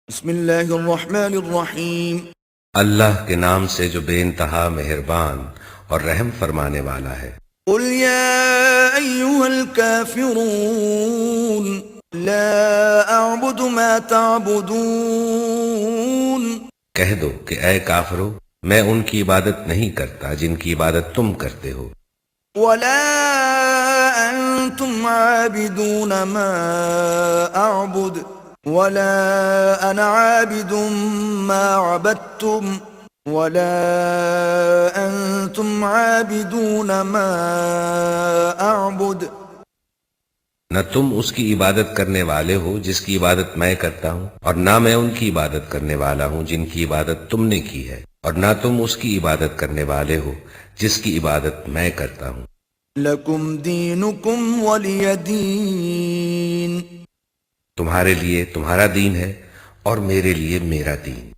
بسم اللہ الرحمن الرحیم اللہ کے نام سے جو بے انتہا مہربان اور رحم فرمانے والا ہے۔ قل یا ایہا الكافرون لا اعبد ما تعبدون کہہ دو کہ اے کافرو، میں ان کی عبادت نہیں کرتا جن کی عبادت تم کرتے ہو، ولا انتم عابدون ما اعبد ولا انا عابد ما عبدتم ولا انتم عابدون ما اعبد نہ تم اس کی عبادت کرنے والے ہو جس کی عبادت میں کرتا ہوں، اور نہ میں ان کی عبادت کرنے والا ہوں جن کی عبادت تم نے کی ہے، اور نہ تم اس کی عبادت کرنے والے ہو جس کی عبادت میں کرتا ہوں۔ لکم دینکم ولی دین تمہارے لیے تمہارا دین ہے اور میرے لیے میرا دین۔